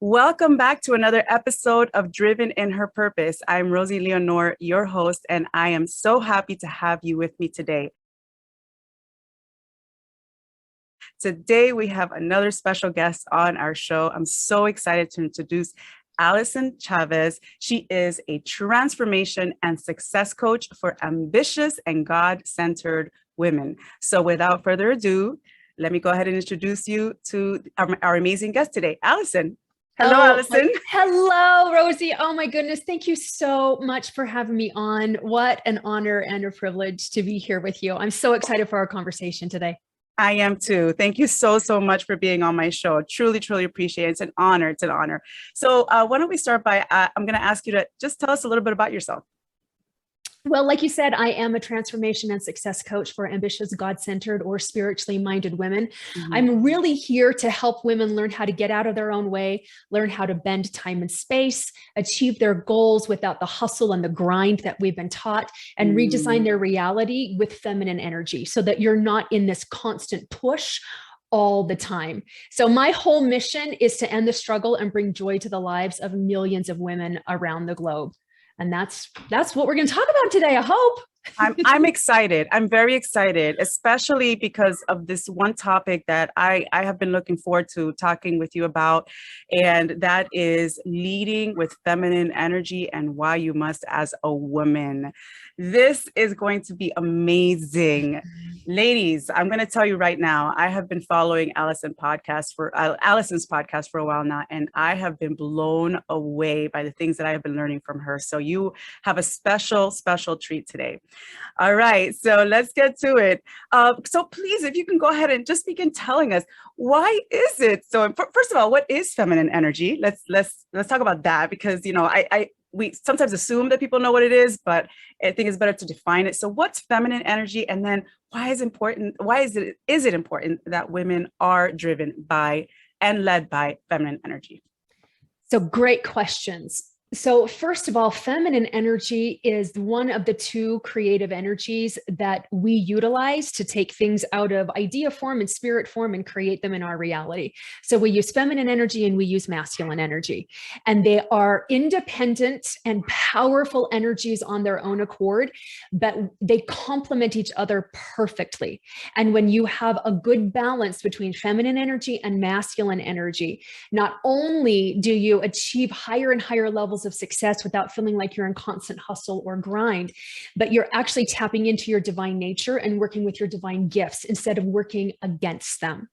Welcome back to another episode of Driven in Her Purpose. I'm Rosie Leonore, your host, and I am so happy to have you with me today. Today, we have another special guest on our show. I'm so excited to introduce Allyson Chavez. She is a transformation and success coach for ambitious and God-centered women. So without further ado, let me go ahead and introduce you to our amazing guest today, Allyson. Hello, Allyson. Hello, Rosie. Oh my goodness. Thank you so much for having me on. What an honor and a privilege to be here with you. I'm so excited for our conversation today. I am too. Thank you so much for being on my show. Truly appreciate it. It's an honor. It's an honor. So why don't we start by, I'm going to ask you to just tell us a little bit about yourself. Well, like you said, I am a transformation and success coach for ambitious, God-centered, or spiritually minded women. Mm-hmm. I'm really here to help women learn how to get out of their own way, learn how to bend time and space, achieve their goals without the hustle and the grind that we've been taught, and redesign their reality with feminine energy so that you're not in this constant push all the time. So my whole mission is to end the struggle and bring joy to the lives of millions of women around the globe. And that's what we're going to talk about today, I hope. I'm excited. I'm very excited, especially because of this one topic that I have been looking forward to talking with you about. And that is leading with feminine energy and why you must as a woman. This is going to be amazing. Ladies, I'm going to tell you right now, I have been following Alyson's podcast for a while now, and I have been blown away by the things that I have been learning from her. So you have a special treat today. All right, so let's get to it. So please, if you can go ahead and just begin telling us, why is it so? First of all, what is feminine energy? Let's talk about that, because we sometimes assume that people know what it is, but I think it's better to define it. So what's feminine energy? And then why is it important that women are driven by and led by feminine energy? So great questions. So first of all, feminine energy is one of the two creative energies that we utilize to take things out of idea form and spirit form and create them in our reality. So we use feminine energy and we use masculine energy, and they are independent and powerful energies on their own accord, but they complement each other perfectly. And when you have a good balance between feminine energy and masculine energy, not only do you achieve higher and higher levels of success without feeling like you're in constant hustle or grind, but you're actually tapping into your divine nature and working with your divine gifts instead of working against them.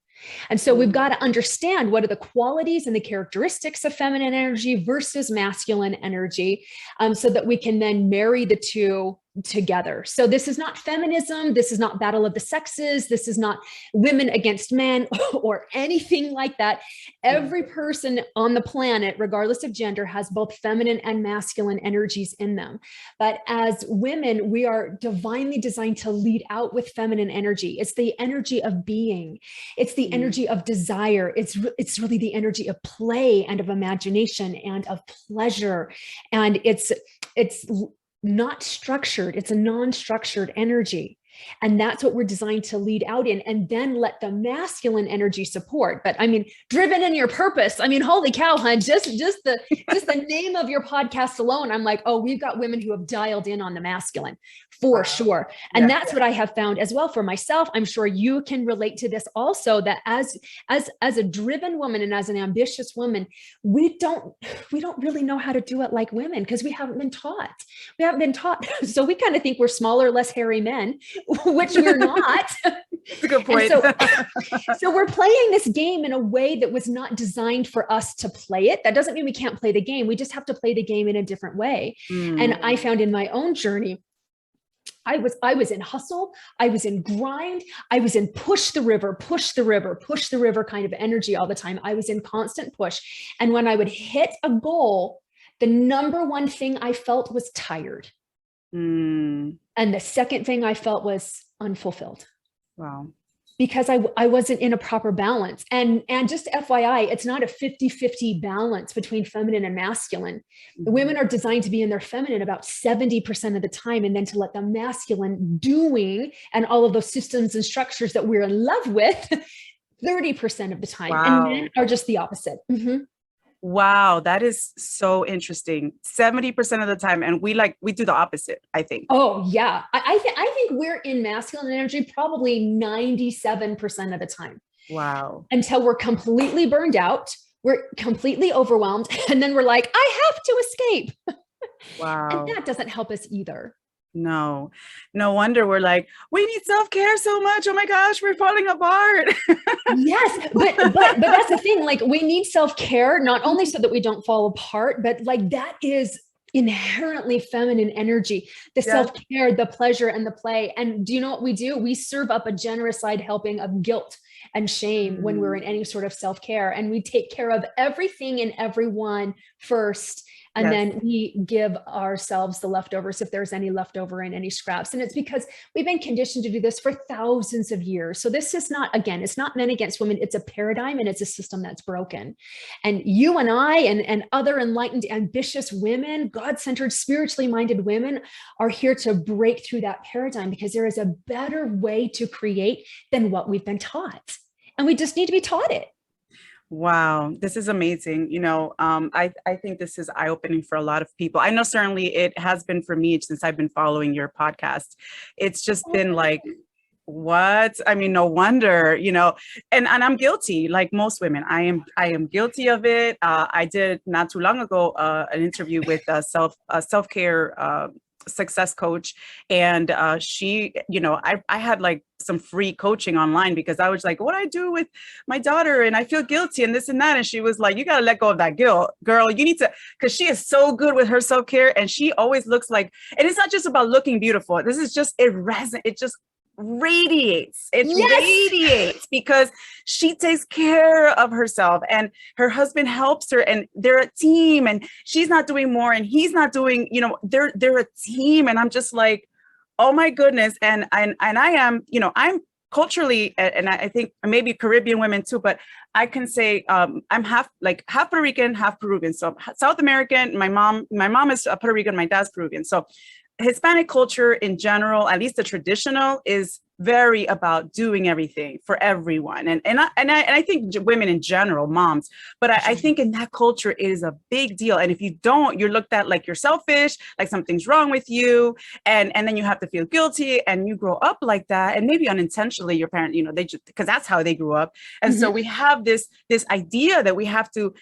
And so we've got to understand what are the qualities and the characteristics of feminine energy versus masculine energy, so that we can then marry the two together. So this is not feminism. This is not battle of the sexes. This is not women against men or anything like that. Every person on the planet, regardless of gender, has both feminine and masculine energies in them. But as women, we are divinely designed to lead out with feminine energy. It's the energy of being. It's the energy of desire. It's really the energy of play and of imagination and of pleasure. And it's not structured. It's a non-structured energy. And that's what we're designed to lead out in, and then let the masculine energy support. But I mean, driven in your purpose. I mean, holy cow, hun, just the name of your podcast alone. I'm like, oh, we've got women who have dialed in on the masculine for sure. And that's what I have found as well for myself. I'm sure you can relate to this also, that as a driven woman and as an ambitious woman, we don't really know how to do it like women because we haven't been taught. So we kind of think we're smaller, less hairy men, which we're not. That's a good point. So we're playing this game in a way that was not designed for us to play it. That doesn't mean we can't play the game. We just have to play the game in a different way. And I found in my own journey, I was in hustle, I was in grind, I was in push the river kind of energy all the time. I was in constant push. And when I would hit a goal, the number one thing I felt was tired. And the second thing I felt was unfulfilled. Wow. Because I wasn't in a proper balance. And just FYI, it's not a 50-50 balance between feminine and masculine. The women are designed to be in their feminine about 70% of the time, and then to let the masculine doing and all of those systems and structures that we're in love with 30% of the time. Wow. And men are just the opposite. Wow, that is so interesting. 70% of the time. And we do the opposite, I think. Oh yeah. I think we're in masculine energy probably 97% of the time. Wow. Until we're completely burned out, we're completely overwhelmed, and then we're like, I have to escape. Wow. And that doesn't help us either. No, no wonder we're like, we need self-care so much. Oh my gosh, we're falling apart. Yes, but that's the thing. Like, we need self-care, not only so that we don't fall apart, but like that is inherently feminine energy, the Yes. self-care, the pleasure, and the play. And do you know what we do? We serve up a generous side helping of guilt and shame when we're in any sort of self-care, and we take care of everything and everyone first. And Yes. then we give ourselves the leftovers if there's any leftover in any scraps. And it's because we've been conditioned to do this for thousands of years. So this is not, again, it's not men against women. It's a paradigm, and it's a system that's broken. And you and I and other enlightened, ambitious women, God-centered, spiritually minded women are here to break through that paradigm, because there is a better way to create than what we've been taught. And we just need to be taught it. Wow, this is amazing. I think this is eye-opening for a lot of people. I know certainly it has been for me since I've been following your podcast. It's just been like, what? I mean, no wonder, and I'm guilty, like most women. I am guilty of it. I did not too long ago an interview with a self-care success coach, and she, I had like some free coaching online because I was like, what do I do with my daughter, and I feel guilty and this and that, and she was like, you got to let go of that guilt, girl. You need to, because she is so good with her self-care, and she always looks like, and it's not just about looking beautiful. This is just, it just radiates. It radiates because she takes care of herself, and her husband helps her, and they're a team, and she's not doing more and he's not doing, they're a team. And I'm just like, oh my goodness. And I am, I'm culturally, and I think maybe Caribbean women too, but I can say I'm half Puerto Rican, half Peruvian. So South American. My mom is Puerto Rican, my dad's Peruvian. So Hispanic culture in general, at least the traditional, is very about doing everything for everyone. And I think women in general, moms, but I think in that culture it is a big deal. And if you don't, you're looked at like you're selfish, like something's wrong with you. And then you have to feel guilty, and you grow up like that. And maybe unintentionally your parents, they just, because that's how they grew up. And so we have this idea that we have to,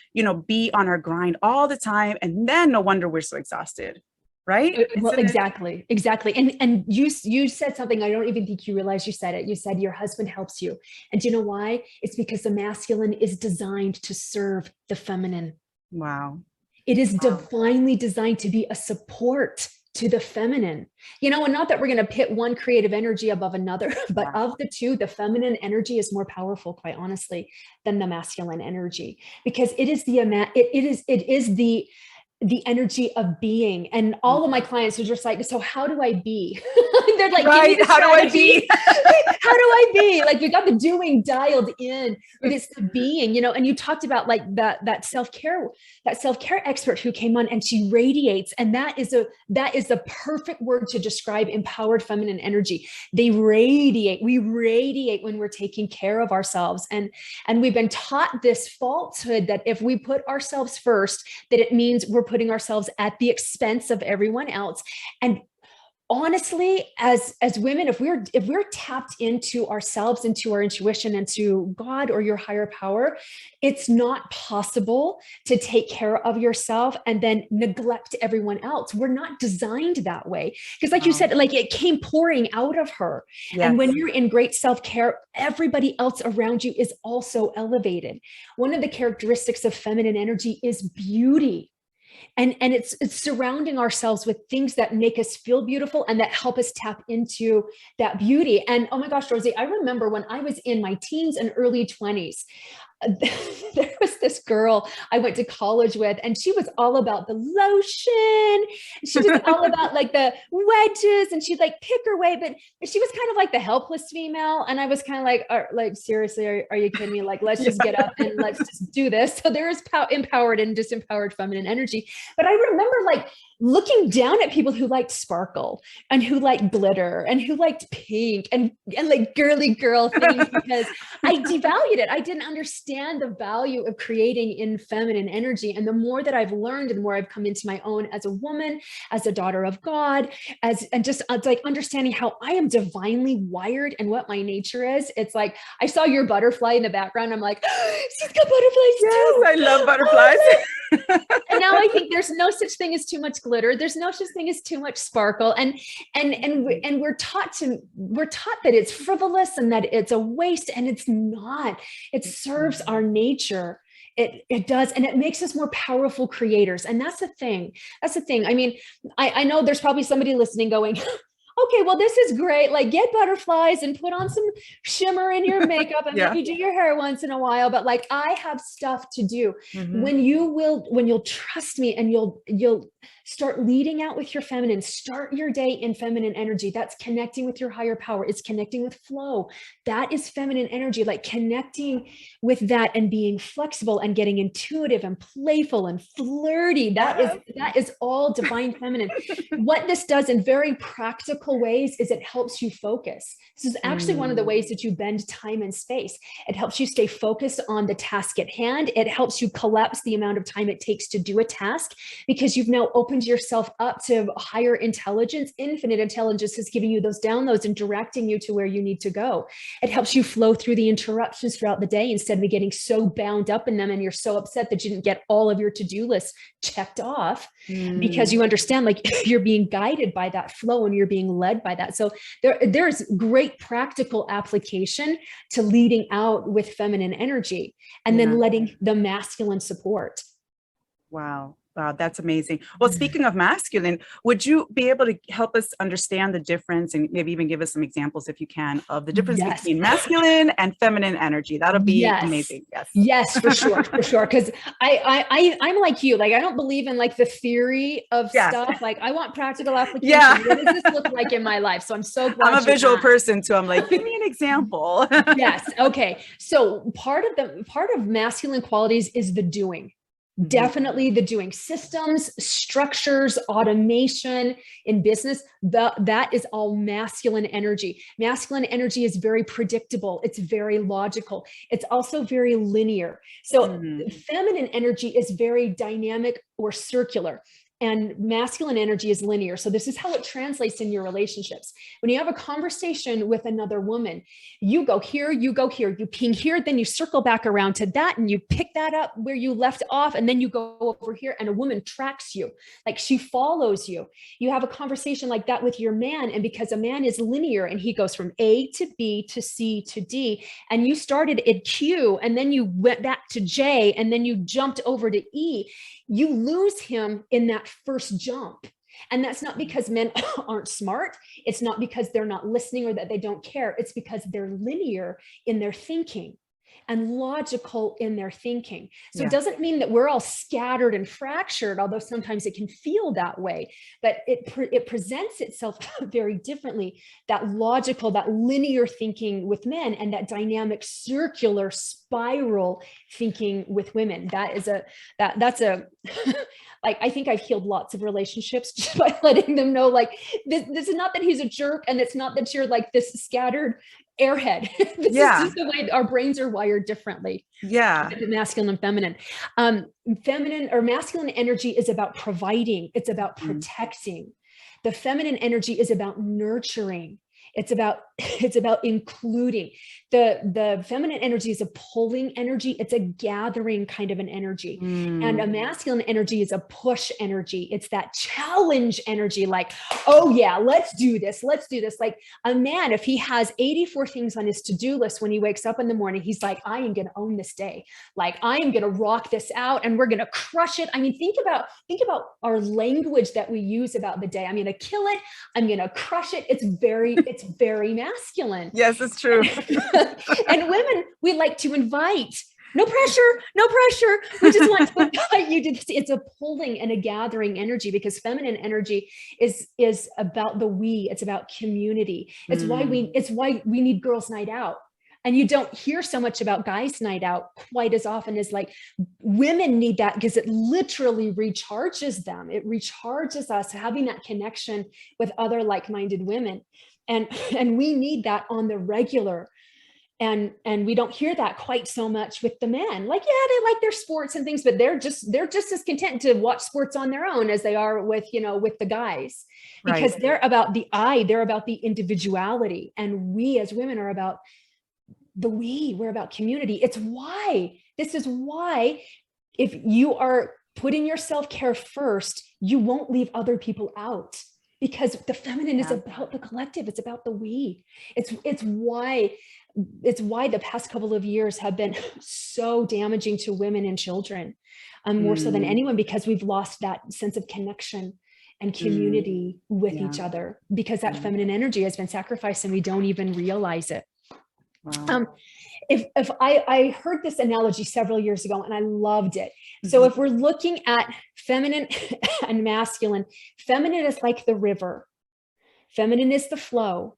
be on our grind all the time. And then no wonder we're so exhausted. Right? Well, exactly. And you said something, I don't even think you realized you said it. You said your husband helps you. And do you know why? It's because the masculine is designed to serve the feminine. Wow. It is divinely designed to be a support to the feminine, and not that we're going to pit one creative energy above another, but of the two, the feminine energy is more powerful, quite honestly, than the masculine energy, because it is the energy of being. And all of my clients are just like, so how do I be? They're like, right, how do I be? How do I be? Like, we got the doing dialed in, but it's the being, and you talked about like that self-care expert who came on, and she radiates. And that is the perfect word to describe empowered feminine energy. We radiate when we're taking care of ourselves. And we've been taught this falsehood that if we put ourselves first, that it means we're putting ourselves at the expense of everyone else. And honestly, as women, if we're tapped into ourselves, into our intuition, and to God or your higher power, it's not possible to take care of yourself and then neglect everyone else. We're not designed that way. Because like you said, like it came pouring out of her. Yes. And when you're in great self-care, everybody else around you is also elevated. One of the characteristics of feminine energy is beauty. And it's surrounding ourselves with things that make us feel beautiful and that help us tap into that beauty. And oh my gosh, Rosie, I remember when I was in my teens and early 20s, there was this girl I went to college with, and she was all about the lotion. She was all about like the wedges, and she'd like pick her way, but she was kind of like the helpless female. And I was kind of like, seriously, are you kidding me? Like, let's just get up and let's just do this. So there is empowered and disempowered feminine energy. But I remember like looking down at people who liked sparkle and who liked glitter and who liked pink and like girly girl things, because I devalued it. I didn't understand understand the value of creating in feminine energy. And the more that I've learned, and the more I've come into my own as a woman, as a daughter of God, and just it's like understanding how I am divinely wired and what my nature is. It's like, I saw your butterfly in the background. I'm like, she's got butterflies too. I love butterflies. And now I think there's no such thing as too much glitter. There's no such thing as too much sparkle. And we're taught that it's frivolous and that it's a waste, and it's not. It serves our nature. It does. And it makes us more powerful creators. And that's the thing. That's the thing. I mean, I know there's probably somebody listening going, okay, well, this is great. Like, get butterflies and put on some shimmer in your makeup and maybe do your hair once in a while. But like, I have stuff to do. When you'll trust me and you'll start leading out with your feminine, start your day in feminine energy. That's connecting with your higher power. It's connecting with flow. That is feminine energy, like connecting with that and being flexible and getting intuitive and playful and flirty. That is all divine feminine. What this does in very practical ways is it helps you focus. This is actually one of the ways that you bend time and space. It helps you stay focused on the task at hand. It helps you collapse the amount of time it takes to do a task, because you've now opened yourself up to higher intelligence. Infinite intelligence is giving you those downloads and directing you to where you need to go. It helps you flow through the interruptions throughout the day instead of getting so bound up in them and you're so upset that you didn't get all of your to-do list checked off, because you understand, like, you're being guided by that flow and you're being led by that. So there's great practical application to leading out with feminine energy and then letting the masculine support. Wow. Wow, that's amazing. Well, speaking of masculine, would you be able to help us understand the difference and maybe even give us some examples, if you can, of the difference between masculine and feminine energy? That'll be amazing. Yes, for sure, for sure. Because I'm like you. Like, I don't believe in like the theory of stuff. Like, I want practical application. What does this look like in my life? So I'm so glad. I'm a visual person too. I'm like, give me an example. Yes. Okay. So part of masculine qualities is the doing. Definitely the doing. Systems, structures, automation in business, that is all masculine energy. Masculine energy is very predictable. It's very logical. It's also very linear. So feminine energy is very dynamic or circular. And masculine energy is linear. So this is how it translates in your relationships. When you have a conversation with another woman, you go here, you ping here, then you circle back around to that and you pick that up where you left off, and then you go over here and a woman tracks you, like she follows you. You have a conversation like that with your man, and because a man is linear and he goes from A to B to C to D, and you started at Q and then you went back to J and then you jumped over to E, you lose him in that first jump. And that's not because men aren't smart. It's not because they're not listening or that they don't care. It's because they're linear in their thinking and logical in their thinking. So it doesn't mean that we're all scattered and fractured, although sometimes it can feel that way, but it presents itself very differently. That logical, that linear thinking with men, and that dynamic circular spiral thinking with women. That's a like, I think I've healed lots of relationships just by letting them know, like, this is not that he's a jerk, and it's not that you're like this scattered airhead. This is just the way our brains are wired differently. Masculine and feminine. Feminine or masculine energy is about providing. It's about protecting. The feminine energy is about nurturing. It's about including. The feminine energy is a pulling energy. It's a gathering kind of an energy. And a masculine energy is a push energy. It's that challenge energy, like, oh yeah, let's do this. Let's do this. Like a man, if he has 84 things on his to-do list when he wakes up in the morning, he's like, I am going to own this day. Like, I am going to rock this out and we're going to crush it. I mean, think about our language that we use about the day. I'm going to kill it. I'm going to crush it. It's very masculine. Yes, it's true. And women, we like to invite. No pressure. We just want to invite you to this. It's a pulling and a gathering energy, because feminine energy is about the we. It's about community. It's why we need girls' night out. And you don't hear so much about guys' night out quite as often as like women need that, because it literally recharges them. It recharges us, having that connection with other like-minded women. And we need that on the regular. And we don't hear that quite so much with the men. Like, yeah, they like their sports and things, but they're just as content to watch sports on their own as they are with, with the guys, because they're about the I, they're about the individuality. And we as women are about we're about community. This is why if you are putting your self-care first, you won't leave other people out, because the feminine is about the collective. It's about the we. It's why the past couple of years have been so damaging to women and children, more so than anyone, because we've lost that sense of connection and community with each other, because that feminine energy has been sacrificed and we don't even realize it. Wow. If I heard this analogy several years ago and I loved it. So if we're looking at feminine and masculine, feminine is like the river, feminine is the flow,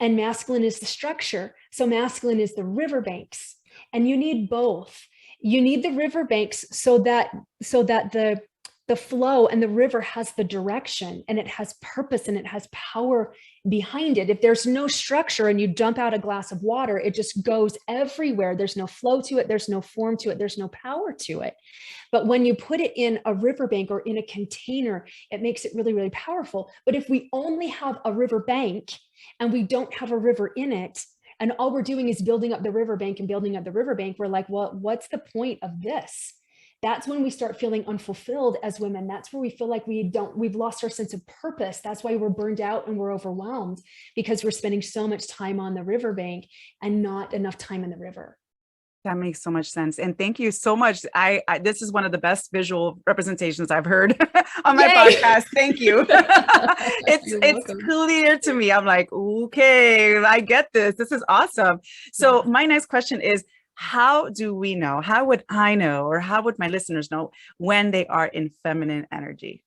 and masculine is the structure. So masculine is the riverbanks, and you need both. You need the riverbanks so that the flow and the river has the direction, and it has purpose, and it has power behind it. If there's no structure and you dump out a glass of water, it just goes everywhere. There's no flow to it. There's no form to it. There's no power to it. But when you put it in a riverbank or in a container, it makes it really, really powerful. But if we only have a riverbank and we don't have a river in it, and all we're doing is building up the riverbank and building up the riverbank, we're like, well, what's the point of this? That's when we start feeling unfulfilled as women. That's where we feel like we've lost our sense of purpose. That's why we're burned out and we're overwhelmed, because we're spending so much time on the riverbank and not enough time in the river. That makes so much sense. And thank you so much. This is one of the best visual representations I've heard on my podcast. Thank you. It's clear to me. I'm like, okay, I get this. This is awesome. So my next question is, how do we know? How would I know, or how would my listeners know when they are in feminine energy?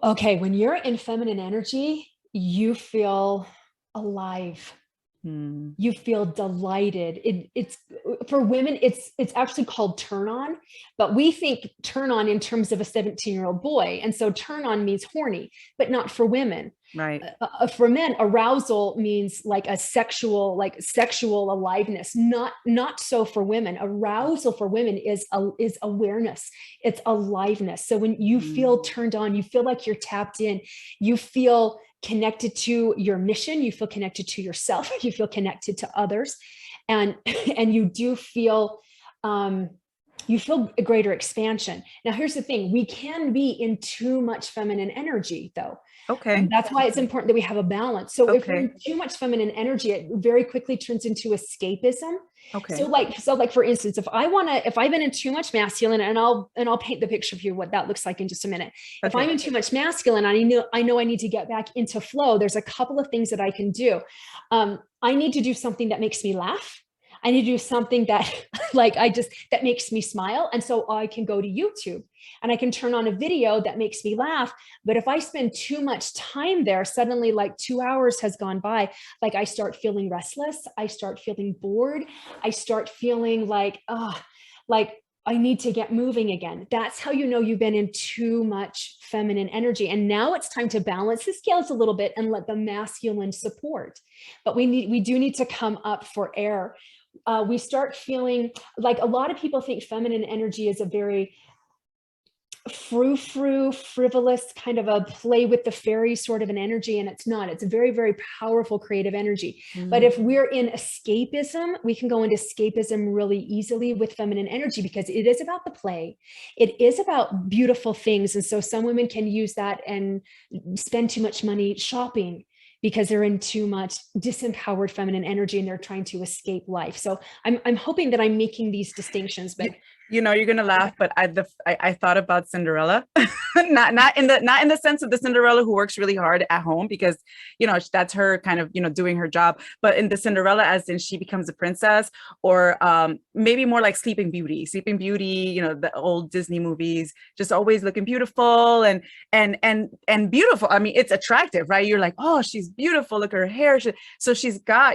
Okay, when you're in feminine energy, you feel alive. You feel delighted. It's for women, it's actually called turn on, but we think turn on in terms of a 17-year-old boy. And so turn on means horny, but not for women. Right. For men, arousal means like sexual aliveness. Not so for women. Arousal for women is awareness. It's aliveness. So when you feel turned on, you feel like you're tapped in, you feel connected to your mission, you feel connected to yourself, you feel connected to others, and you do feel you feel a greater expansion. Now, here's the thing: we can be in too much feminine energy, though. Okay. And that's why it's important that we have a balance. So if we're in too much feminine energy, it very quickly turns into escapism. Okay. So like for instance, if I've been in too much masculine, and I'll paint the picture for you what that looks like in just a minute. Okay. If I'm in too much masculine, I know I need to get back into flow. There's a couple of things that I can do. I need to do something that makes me laugh. I need to do something that that makes me smile. And so I can go to YouTube and I can turn on a video that makes me laugh. But if I spend too much time there, suddenly like 2 hours has gone by, like I start feeling restless. I start feeling bored. I start feeling like I need to get moving again. That's how you know you've been in too much feminine energy. And now it's time to balance the scales a little bit and let the masculine support. But we do need to come up for air. We start feeling like, a lot of people think feminine energy is a very frou-frou, frivolous kind of a play with the fairy sort of an energy. And it's not. It's a very, very powerful creative energy. But if we're in escapism, we can go into escapism really easily with feminine energy, because it is about the play. It is about beautiful things. And so some women can use that and spend too much money shopping, because they're in too much disempowered feminine energy and they're trying to escape life. So I'm hoping that I'm making these distinctions, but you're going to laugh, but I thought about Cinderella, not in the sense of the Cinderella who works really hard at home, because, that's her kind of, doing her job, but in the Cinderella as in she becomes a princess, or maybe more like Sleeping Beauty, the old Disney movies, just always looking beautiful and beautiful. I mean, it's attractive, right? You're like, oh, she's beautiful. Look at her hair. So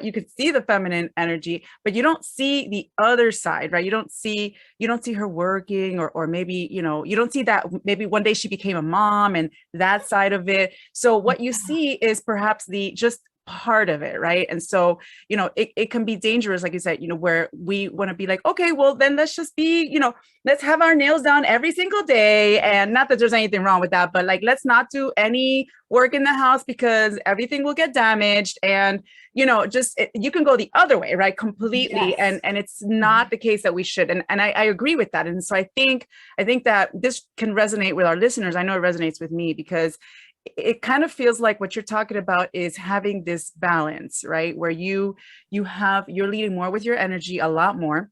you could see the feminine energy, but you don't see the other side, right? You don't see her working, or maybe, you don't see that maybe one day she became a mom and that side of it. So what you see is perhaps the just part of it, right? And so, it can be dangerous, like you said, where we want to be like, okay, well, then let's just be, let's have our nails done every single day. And not that there's anything wrong with that, but like, let's not do any work in the house because everything will get damaged. And, you can go the other way, right? Completely. Yes. And it's not the case that we should. And I agree with that. And so I think that this can resonate with our listeners. I know it resonates with me because it kind of feels like what you're talking about is having this balance, right? Where you're leading more with your energy, a lot more,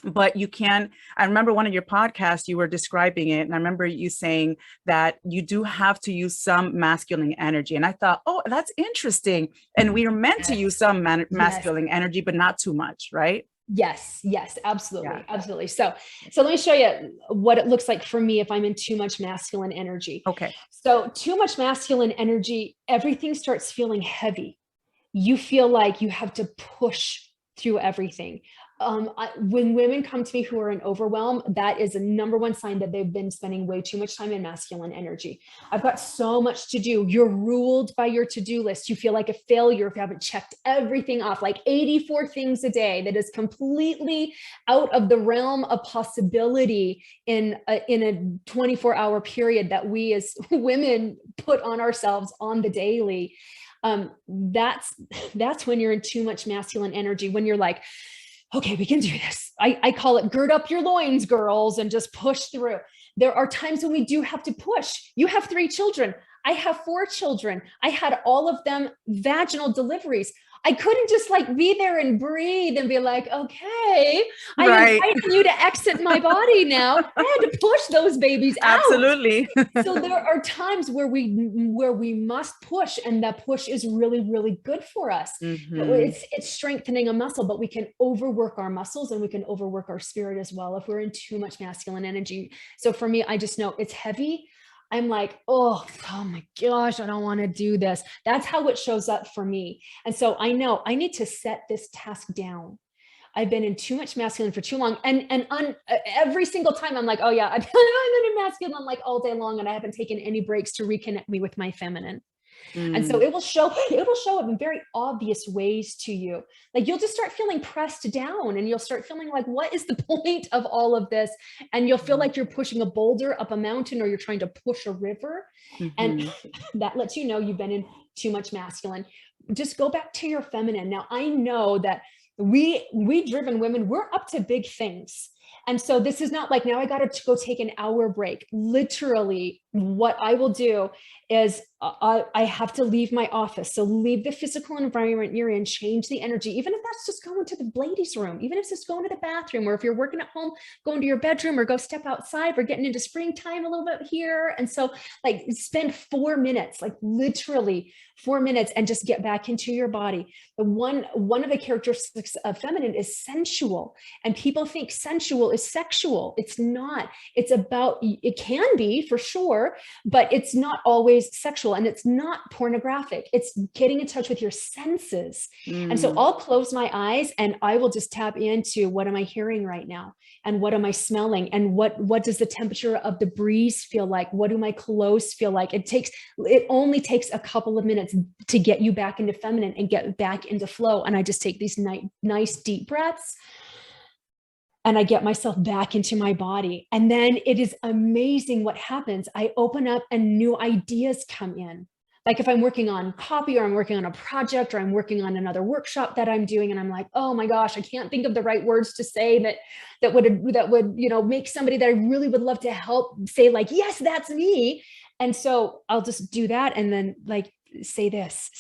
but I remember one of your podcasts, you were describing it. And I remember you saying that you do have to use some masculine energy. And I thought, oh, that's interesting. And we are meant to use some masculine energy, but not too much, right? Yes, absolutely. Yeah. Absolutely. So let me show you what it looks like for me if I'm in too much masculine energy. Okay. So too much masculine energy, everything starts feeling heavy. You feel like you have to push through everything. When women come to me who are in overwhelm, that is a number one sign that they've been spending way too much time in masculine energy. I've got so much to do. You're ruled by your to-do list. You feel like a failure if you haven't checked everything off, like 84 things a day. That is completely out of the realm of possibility in a 24-hour period that we as women put on ourselves on the daily. That's when you're in too much masculine energy, when you're like, okay, we can do this. I call it gird up your loins, girls, and just push through. There are times when we do have to push. You have 3 children. I have 4 children. I had all of them vaginal deliveries. I couldn't just like be there and breathe and be like, okay, I'm inviting you to exit my body now. I had to push those babies out. Absolutely. So there are times where we must push, and that push is really, really good for us. Mm-hmm. It's strengthening a muscle, but we can overwork our muscles and we can overwork our spirit as well if we're in too much masculine energy. So for me, I just know it's heavy. I'm like, oh my gosh, I don't want to do this. That's how it shows up for me. And so I know I need to set this task down. I've been in too much masculine for too long. And on every single time I'm like, oh yeah, I've been in masculine like all day long, and I haven't taken any breaks to reconnect me with my feminine. And so it will show up in very obvious ways to you. Like you'll just start feeling pressed down, and you'll start feeling like, what is the point of all of this? And you'll feel like you're pushing a boulder up a mountain, or you're trying to push a river. And that lets you know you've been in too much masculine. Just go back to your feminine. Now, I know that we driven women, we're up to big things. And so this is not like, now I got to go take an hour break. Literally, what I will do is I have to leave my office. So leave the physical environment you're in, change the energy, even if that's just going to the ladies' room, even if it's just going to the bathroom, or if you're working at home, going to your bedroom, or go step outside. We're getting into springtime a little bit here. And so like spend 4 minutes, like literally 4 minutes, and just get back into your body. One of the characteristics of feminine is sensual, and people think sensual is sexual. It's not. It's about, it can be for sure, but it's not always sexual, and it's not pornographic. It's getting in touch with your senses. And so I'll close my eyes and I will just tap into, what am I hearing right now? And what am I smelling? And what does the temperature of the breeze feel like? What do my clothes feel like? It only takes a couple of minutes to get you back into feminine and get back into flow. And I just take these nice deep breaths, and I get myself back into my body. And then it is amazing what happens. I open up and new ideas come in. Like if I'm working on copy, or I'm working on a project, or I'm working on another workshop that I'm doing, and I'm like, oh my gosh, I can't think of the right words to say that would, make somebody that I really would love to help say like, yes, that's me. And so I'll just do that. And then like, say this,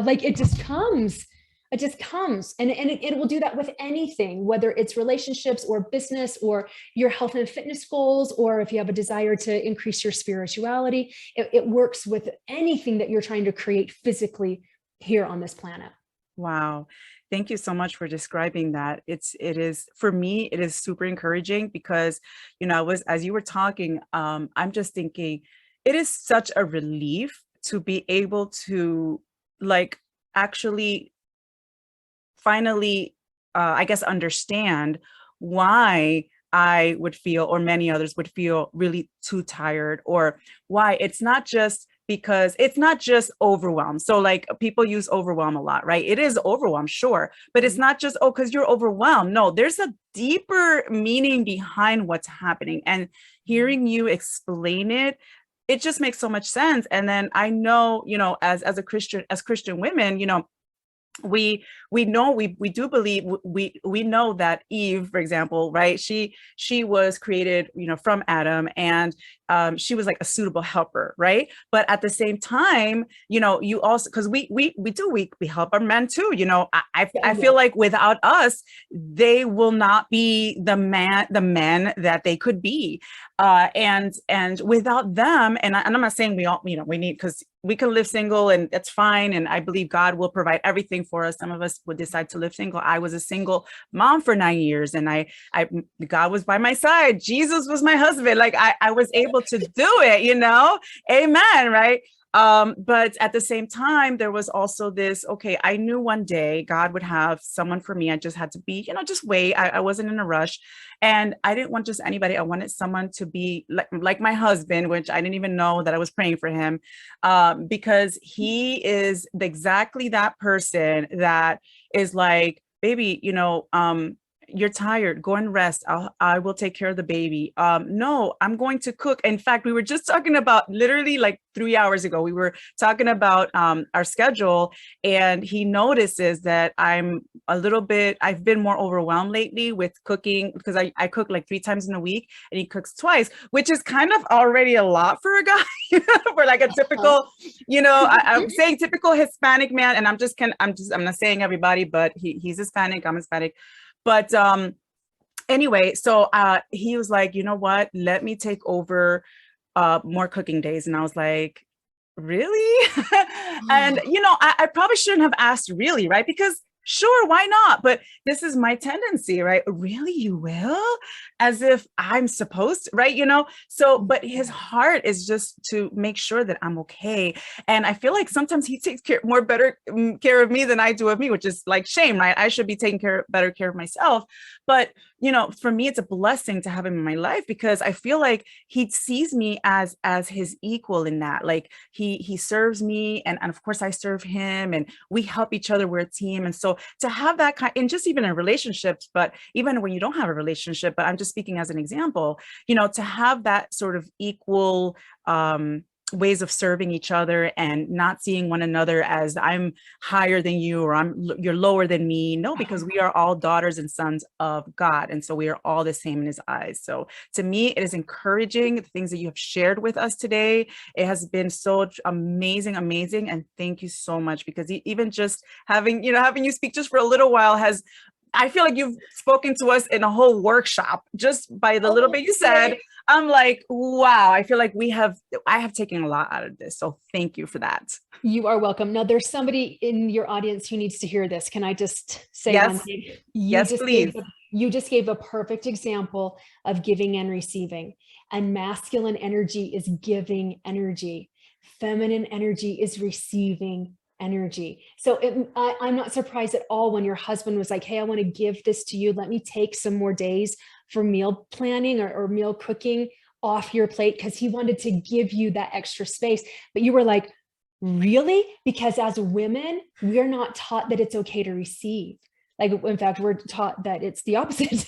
like, it just comes. And it will do that with anything, whether it's relationships or business or your health and fitness goals, or if you have a desire to increase your spirituality, it works with anything that you're trying to create physically here on this planet. Wow. Thank you so much for describing that. It is, for me, it is super encouraging because, as you were talking, I'm just thinking it is such a relief to be able to like actually finally, I guess, understand why I would feel, or many others would feel, really too tired, or why it's not just because it's not just overwhelm. So like people use overwhelm a lot, right? It is overwhelm, sure, but it's not just, oh, because you're overwhelmed. No, there's a deeper meaning behind what's happening. And hearing you explain it, it just makes so much sense. And then I know, as a Christian, as Christian women, we know, we do believe, we know that Eve, for example, right, she was created from Adam, and she was like a suitable helper, right? But at the same time, you also, because we help our men too, I feel like without us, they will not be the men that they could be, and without them, and I'm not saying we all, we need, because we can live single and that's fine. And I believe God will provide everything for us. Some of us would decide to live single. I was a single mom for 9 years, and God was by my side. Jesus was my husband. Like I was able to do it, amen. Right. But at the same time, there was also this, okay, I knew one day God would have someone for me. I just had to be, just wait. I wasn't in a rush, and I didn't want just anybody. I wanted someone to be like my husband, which I didn't even know that I was praying for him, because he is exactly that person that is like, baby, you're tired, go and rest. I will take care of the baby. No, I'm going to cook. In fact, we were just talking about, literally like 3 hours ago, we were talking about our schedule, and he notices that I've been more overwhelmed lately with cooking, because I cook like 3 times in a week, and he cooks twice, which is kind of already a lot for a guy, for like a typical, I'm saying typical Hispanic man. And I'm not saying everybody, but he's Hispanic, I'm Hispanic. But anyway, so he was like, you know what, let me take over more cooking days. And I was like, really? And, I probably shouldn't have asked really, right? Because sure, why not? But this is my tendency, right? Really, you will? As if I'm supposed to, right? So, but his heart is just to make sure that I'm okay. And I feel like sometimes he takes better care of me than I do of me, which is like shame, right? I should be taking better care of myself. But, for me, it's a blessing to have him in my life, because I feel like he sees me as his equal in that. Like he serves me, and of course I serve him, and we help each other. We're a team. And so to have that kind, and just even in relationships, but even when you don't have a relationship, but I'm just speaking as an example, to have that sort of equal ways of serving each other, and not seeing one another as I'm higher than you, or you're lower than me. No, because we are all daughters and sons of God. And so we are all the same in his eyes. So to me, it is encouraging, the things that you have shared with us today. It has been so amazing. And thank you so much, because even just having you speak just for a little while I feel like you've spoken to us in a whole workshop just by the little bit you said. I'm like, wow, I feel like I have taken a lot out of this. So thank you for that. You are welcome. Now there's somebody in your audience who needs to hear this. Can I just say yes. one thing? Yes, please. You just gave a perfect example of giving and receiving, and masculine energy is giving energy. Feminine energy is receiving energy. So I'm not surprised at all when your husband was like, hey, I want to give this to you. Let me take some more days for meal planning or meal cooking off your plate, because he wanted to give you that extra space. But you were like, really? Because as women, we're not taught that it's okay to receive. Like, in fact, we're taught that it's the opposite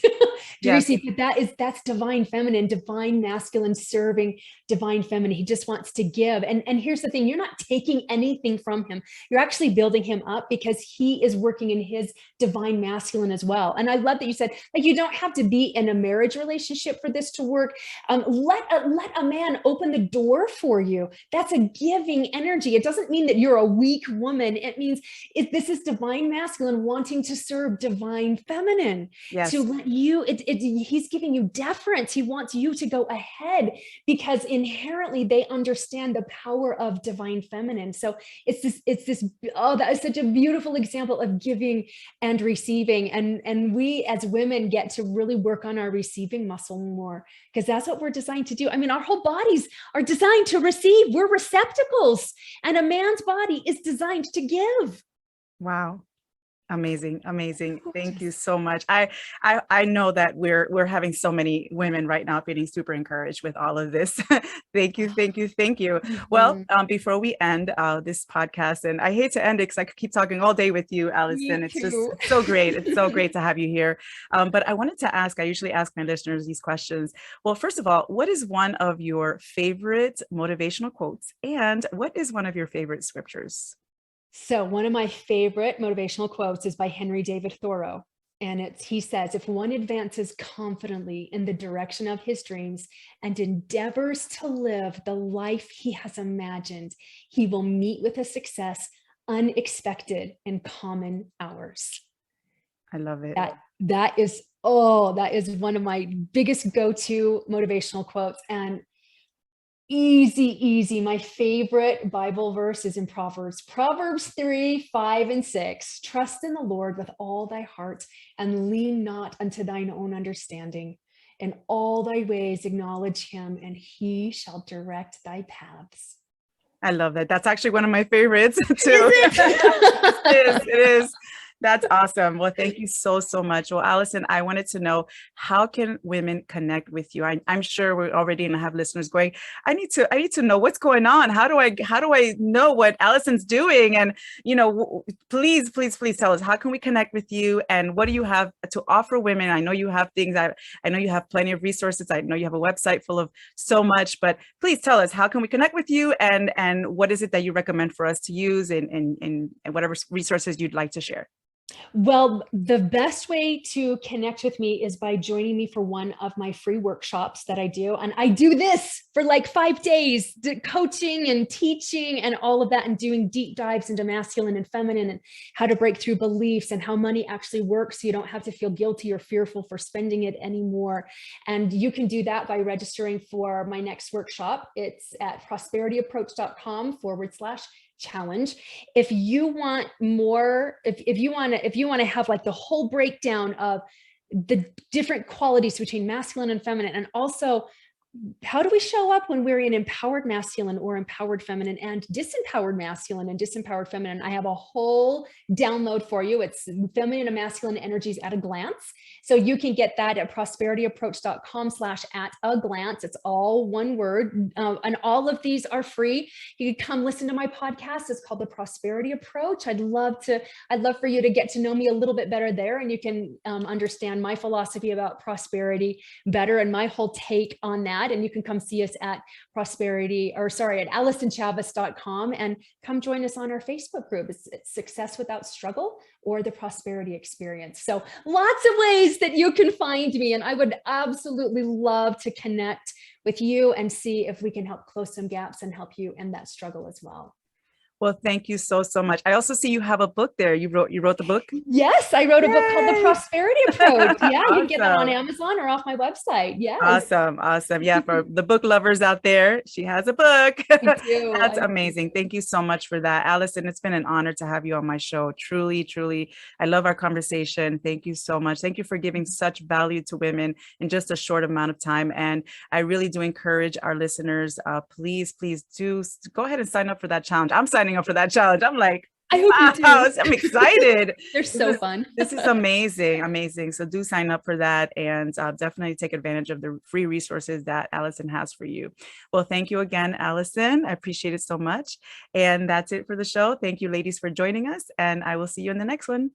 to receive. But that's divine feminine, divine masculine serving divine feminine. He just wants to give. And here's the thing, you're not taking anything from him. You're actually building him up, because he is working in his divine masculine as well. And I love that you said, like, you don't have to be in a marriage relationship for this to work. Let a man open the door for you. That's a giving energy. It doesn't mean that you're a weak woman. It means this is divine masculine wanting to serve divine feminine. Yes. To let you, he's giving you deference. He wants you to go ahead, because inherently they understand the power of divine feminine. So it's this, oh, that is such a beautiful example of giving and receiving. And we as women get to really work on our receiving muscle more, because that's what we're designed to do. I mean, our whole bodies are designed to receive. We're receptacles, and a man's body is designed to give. Wow. Amazing, amazing. Thank you so much. I know that we're having so many women right now feeling super encouraged with all of this. Thank you, thank you, thank you. Well, Mhm. before we end this podcast, and I hate to end it because I could keep talking all day with you, Me Allyson. It's just too. it's so great. It's so great to have you here. But I wanted to ask. I usually ask my listeners these questions. Well, first of all, what is one of your favorite motivational quotes, and what is one of your favorite scriptures? So one of my favorite motivational quotes is by Henry David Thoreau. And he says, if one advances confidently in the direction of his dreams and endeavors to live the life he has imagined, he will meet with a success unexpected in common hours. I love it. That is one of my biggest go-to motivational quotes. And easy. My favorite Bible verse is in Proverbs 3, 5, and 6. Trust in the Lord with all thy heart and lean not unto thine own understanding. In all thy ways acknowledge him, and he shall direct thy paths. I love that. That's actually one of my favorites too. Is it? It is. That's awesome. Well, thank you so much. Well, Allyson, I wanted to know, how can women connect with you? I'm sure we're already going to have listeners going, I need to know what's going on. How do I know what Allyson's doing? And, please tell us, how can we connect with you? And what do you have to offer women? I know you have things. I know you have plenty of resources. I know you have a website full of so much, but please tell us, how can we connect with you? And what is it that you recommend for us to use in whatever resources you'd like to share? Well, the best way to connect with me is by joining me for one of my free workshops that I do. And I do this for like 5 days, coaching and teaching and all of that, and doing deep dives into masculine and feminine and how to break through beliefs and how money actually works, so you don't have to feel guilty or fearful for spending it anymore. And you can do that by registering for my next workshop. It's at prosperityapproach.com/challenge. If you want more, if you want to have like the whole breakdown of the different qualities between masculine and feminine, and also how do we show up when we're in empowered masculine or empowered feminine and disempowered feminine, I have a whole download for you. It's feminine and masculine energies at a glance. So you can get that at prosperityapproach.com/@a-glance. It's all one word. And all of these are free. You can come listen to my podcast. It's called The Prosperity Approach. I'd love for you to get to know me a little bit better there. And you can understand my philosophy about prosperity better and my whole take on that. And you can come see us at Allysonchavez.com and come join us on our Facebook group. It's Success Without Struggle, or the Prosperity Experience. So lots of ways that you can find me. And I would absolutely love to connect with you and see if we can help close some gaps and help you end that struggle as well. Well, thank you so much. I also see you have a book there. You wrote the book? Yes, I wrote a book called The Prosperity Approach. Yeah, Awesome. You can get that on Amazon or off my website. Yes. Awesome. Yeah, for the book lovers out there, she has a book. That's amazing. Thank you so much for that, Allyson. It's been an honor to have you on my show. Truly. I love our conversation. Thank you so much. Thank you for giving such value to women in just a short amount of time. And I really do encourage our listeners, please do go ahead and sign up for that challenge. I'm signing up for that challenge. I'm like, I hope you do. I'm excited. They're so fun. This is amazing. So do sign up for that, and definitely take advantage of the free resources that Allyson has for you. Well, thank you again, Allyson. I appreciate it so much. And that's it for the show. Thank you, ladies, for joining us, and I will see you in the next one.